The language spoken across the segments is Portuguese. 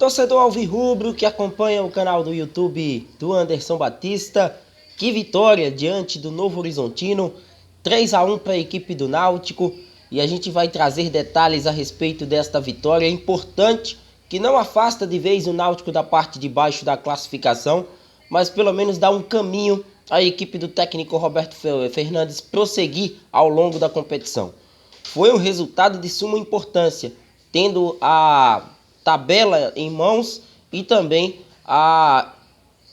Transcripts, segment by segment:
Torcedor alvirrubro que acompanha o canal do YouTube do Anderson Batista, que vitória diante do Novo Horizontino, 3-1 para a equipe do Náutico, e a gente vai trazer detalhes a respeito desta vitória importante, que não afasta de vez o Náutico da parte de baixo da classificação, mas pelo menos dá um caminho à equipe do técnico Roberto Fernandes prosseguir ao longo da competição. Foi um resultado de suma importância, tendo a tabela em mãos e também a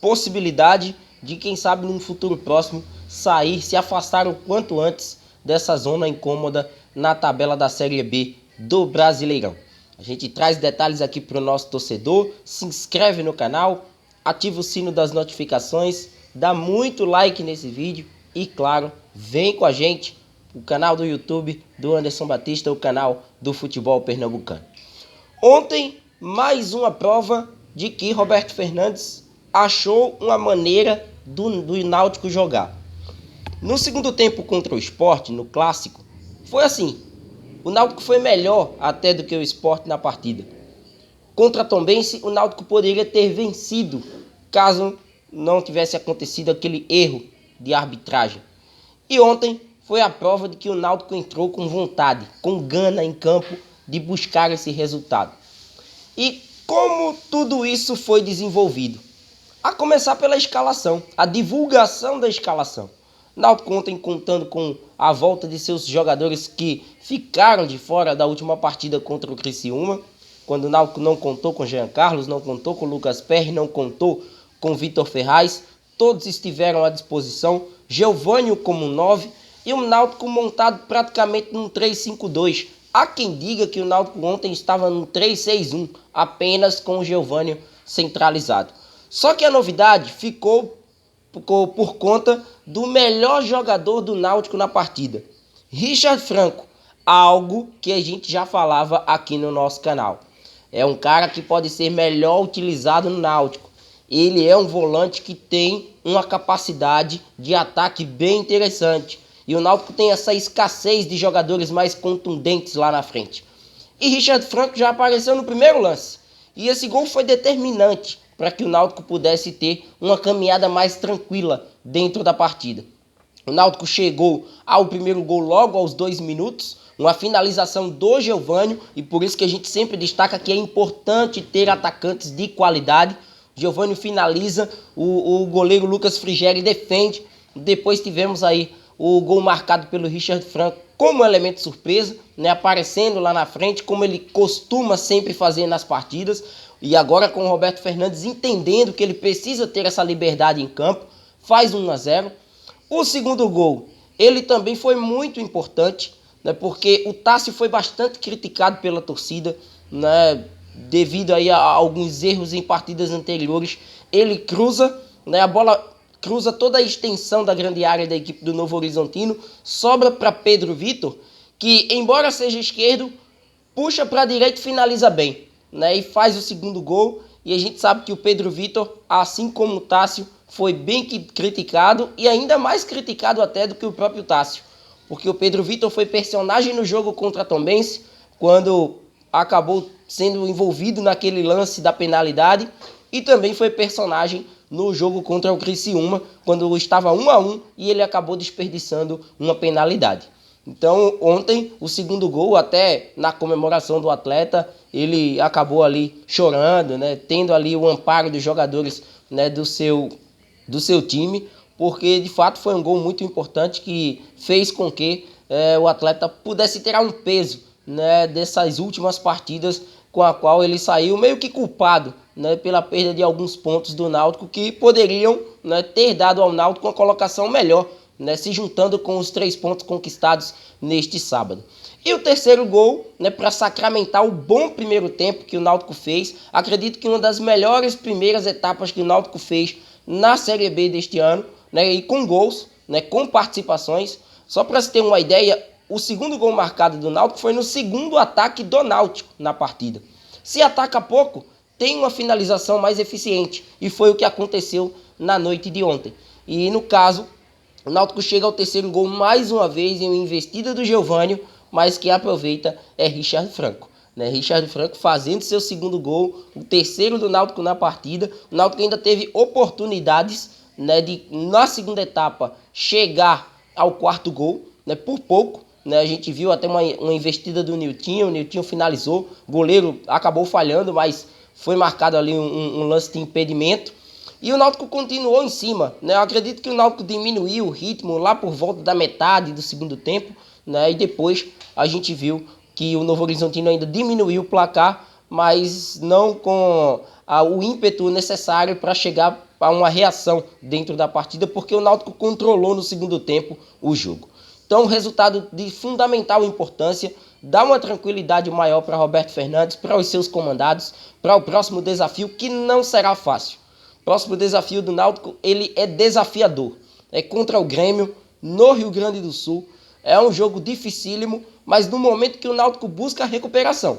possibilidade de, quem sabe, num futuro próximo, se afastar o quanto antes dessa zona incômoda na tabela da Série B do Brasileirão. A gente traz detalhes aqui para o nosso torcedor, se inscreve no canal, ativa o sino das notificações, dá muito like nesse vídeo e, claro, vem com a gente, o canal do YouTube do Anderson Batista, o canal do futebol pernambucano. Ontem, mais uma prova de que Roberto Fernandes achou uma maneira do Náutico jogar. No segundo tempo contra o Sport, no clássico, foi assim. O Náutico foi melhor até do que o Sport na partida. Contra a Tombense, o Náutico poderia ter vencido, caso não tivesse acontecido aquele erro de arbitragem. E ontem foi a prova de que o Náutico entrou com vontade, com gana em campo de buscar esse resultado. E como tudo isso foi desenvolvido? A começar pela escalação, a divulgação da escalação. O Náutico ontem contando com a volta de seus jogadores que ficaram de fora da última partida contra o Criciúma, quando o Náutico não contou com Jean Carlos, não contou com Lucas Perry, não contou com Vitor Ferraz, todos estiveram à disposição, Geovânio como 9 e o Náutico montado praticamente num 3-5-2. Há quem diga que o Náutico ontem estava no 3-6-1, apenas com o Geovânio centralizado. Só que a novidade ficou por conta do melhor jogador do Náutico na partida, Richard Franco, algo que a gente já falava aqui no nosso canal. É um cara que pode ser melhor utilizado no Náutico. Ele é um volante que tem uma capacidade de ataque bem interessante. E o Náutico tem essa escassez de jogadores mais contundentes lá na frente. E Richard Franco já apareceu no primeiro lance. E esse gol foi determinante para que o Náutico pudesse ter uma caminhada mais tranquila dentro da partida. O Náutico chegou ao primeiro gol logo aos 2 minutos, uma finalização do Geovânio, e por isso que a gente sempre destaca que é importante ter atacantes de qualidade. O Geovânio finaliza, o goleiro Lucas Frigeri defende, depois tivemos aí o gol marcado pelo Richard Franco como elemento surpresa, né, aparecendo lá na frente, como ele costuma sempre fazer nas partidas. E agora com o Roberto Fernandes entendendo que ele precisa ter essa liberdade em campo, faz 1-0. O segundo gol, ele também foi muito importante, né, porque o Tássio foi bastante criticado pela torcida, né, devido aí a alguns erros em partidas anteriores. Ele cruza, né, a bola cruza toda a extensão da grande área da equipe do Novo Horizontino, sobra para Pedro Vitor, que, embora seja esquerdo, puxa para a direita e finaliza bem, né, e faz o segundo gol. E a gente sabe que o Pedro Vitor, assim como o Tássio, foi bem criticado, e ainda mais criticado até do que o próprio Tássio, porque o Pedro Vitor foi personagem no jogo contra a Tombense, quando acabou sendo envolvido naquele lance da penalidade, e também foi personagem no jogo contra o Criciúma, quando estava 1-1 e ele acabou desperdiçando uma penalidade. Então ontem o segundo gol, até na comemoração do atleta, ele acabou ali chorando, né, tendo ali o amparo dos jogadores, né, do seu time, porque de fato foi um gol muito importante que fez com que o atleta pudesse tirar um peso, né, dessas últimas partidas, com a qual ele saiu meio que culpado, né, pela perda de alguns pontos do Náutico que poderiam, né, ter dado ao Náutico uma colocação melhor, né, se juntando com os 3 pontos conquistados neste sábado. E o terceiro gol, né, para sacramentar o bom primeiro tempo que o Náutico fez, acredito que uma das melhores primeiras etapas que o Náutico fez na Série B deste ano, né, e com gols, né, com participações. Só para se ter uma ideia, o segundo gol marcado do Náutico foi no segundo ataque do Náutico na partida. Se ataca pouco, tem uma finalização mais eficiente, e foi o que aconteceu na noite de ontem. E no caso, o Náutico chega ao terceiro gol mais uma vez em uma investida do Geovânio, mas quem aproveita é Richard Franco. né? Richard Franco fazendo seu segundo gol, o terceiro do Náutico na partida. O Náutico ainda teve oportunidades, né, de na segunda etapa chegar ao quarto gol, né, por pouco, né? A gente viu até uma investida do Niltinho, o Niltinho finalizou, o goleiro acabou falhando, mas foi marcado ali um lance de impedimento. E o Náutico continuou em cima, né? Eu acredito que o Náutico diminuiu o ritmo lá por volta da metade do segundo tempo, né? E depois a gente viu que o Novo Horizontino ainda diminuiu o placar, mas não com o ímpeto necessário para chegar a uma reação dentro da partida, porque o Náutico controlou no segundo tempo o jogo. Então, resultado de fundamental importância, dá uma tranquilidade maior para Roberto Fernandes, para os seus comandados, para o próximo desafio, que não será fácil. O próximo desafio do Náutico, ele é desafiador. É contra o Grêmio, no Rio Grande do Sul. É um jogo dificílimo, mas no momento que o Náutico busca a recuperação.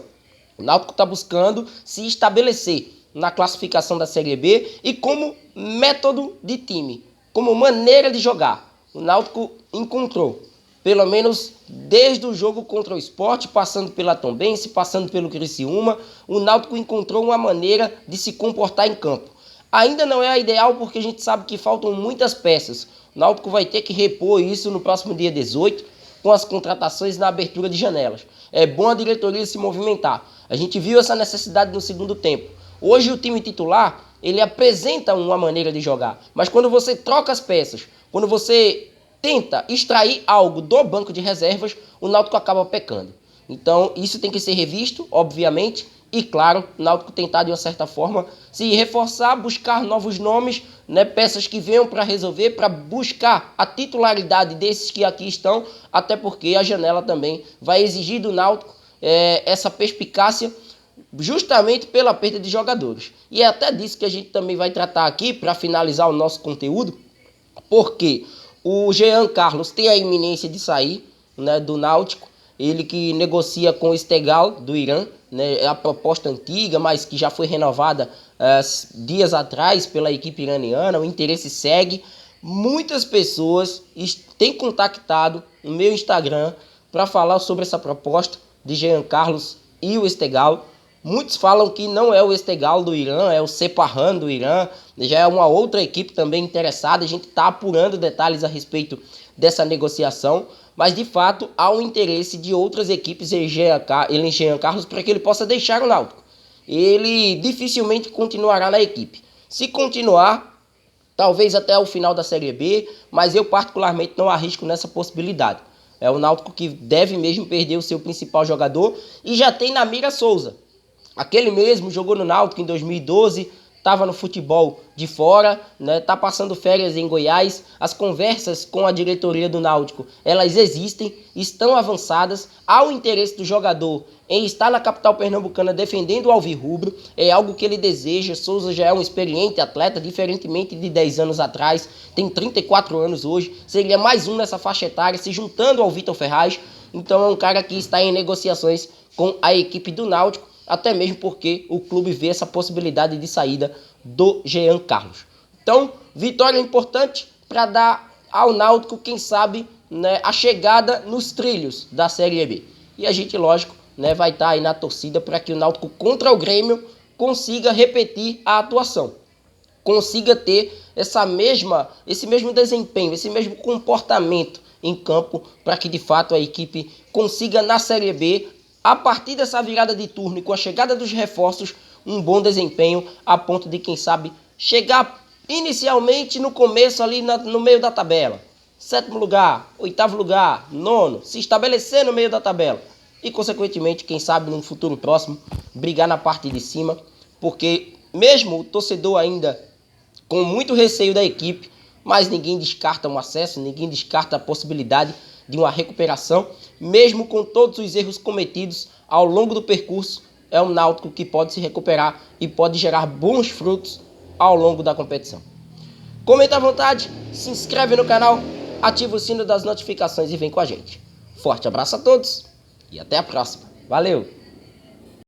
O Náutico está buscando se estabelecer na classificação da Série B e como método de time, como maneira de jogar. O Náutico encontrou, pelo menos desde o jogo contra o Sport, passando pela Tombense, passando pelo Criciúma, o Náutico encontrou uma maneira de se comportar em campo. Ainda não é a ideal porque a gente sabe que faltam muitas peças. O Náutico vai ter que repor isso no próximo dia 18, com as contratações na abertura de janelas. É bom a diretoria se movimentar. A gente viu essa necessidade no segundo tempo. Hoje o time titular, ele apresenta uma maneira de jogar. Mas quando você troca as peças, quando você tenta extrair algo do banco de reservas, o Náutico acaba pecando. Então isso tem que ser revisto, obviamente. E claro, o Náutico tentar de uma certa forma se reforçar, buscar novos nomes, né, peças que venham para resolver, para buscar a titularidade desses que aqui estão, até porque a janela também vai exigir do Náutico essa perspicácia, justamente pela perda de jogadores. E é até disso que a gente também vai tratar aqui para finalizar o nosso conteúdo, porque o Jean Carlos tem a iminência de sair, né, do Náutico. Ele que negocia com o Esteghlal do Irã, né, é a proposta antiga, mas que já foi renovada dias atrás pela equipe iraniana. O interesse segue. Muitas pessoas têm contactado no meu Instagram para falar sobre essa proposta de Jean Carlos e o Esteghlal. Muitos falam que não é o Esteghlal do Irã, é o Sepahan do Irã. Já é uma outra equipe também interessada. A gente está apurando detalhes a respeito dessa negociação. Mas, de fato, há um interesse de outras equipes em Jean Carlos para que ele possa deixar o Náutico. Ele dificilmente continuará na equipe. Se continuar, talvez até o final da Série B, mas eu particularmente não arrisco nessa possibilidade. É o Náutico que deve mesmo perder o seu principal jogador e já tem na mira Souza. Aquele mesmo jogou no Náutico em 2012, estava no futebol de fora, né? Tá passando férias em Goiás. As conversas com a diretoria do Náutico, elas existem, estão avançadas. Há o interesse do jogador em estar na capital pernambucana defendendo o alvirrubro. É algo que ele deseja. Souza já é um experiente atleta, diferentemente de 10 anos atrás. Tem 34 anos hoje. Seria mais um nessa faixa etária, se juntando ao Vitor Ferraz. Então é um cara que está em negociações com a equipe do Náutico, até mesmo porque o clube vê essa possibilidade de saída do Jean Carlos. Então, vitória importante para dar ao Náutico, quem sabe, né, a chegada nos trilhos da Série B. E a gente, lógico, né, vai estar aí na torcida para que o Náutico contra o Grêmio consiga repetir a atuação. Consiga ter esse mesmo desempenho, esse mesmo comportamento em campo, para que de fato a equipe consiga na Série B, a partir dessa virada de turno e com a chegada dos reforços, um bom desempenho a ponto de, quem sabe, chegar inicialmente no começo ali no meio da tabela. 7º lugar, 8º lugar, 9º, se estabelecer no meio da tabela. E, consequentemente, quem sabe, num futuro próximo, brigar na parte de cima. Porque mesmo o torcedor ainda com muito receio da equipe, mas ninguém descarta um acesso, ninguém descarta a possibilidade de uma recuperação, mesmo com todos os erros cometidos ao longo do percurso. É um Náutico que pode se recuperar e pode gerar bons frutos ao longo da competição. Comenta à vontade, se inscreve no canal, ativa o sino das notificações e vem com a gente. Forte abraço a todos e até a próxima. Valeu!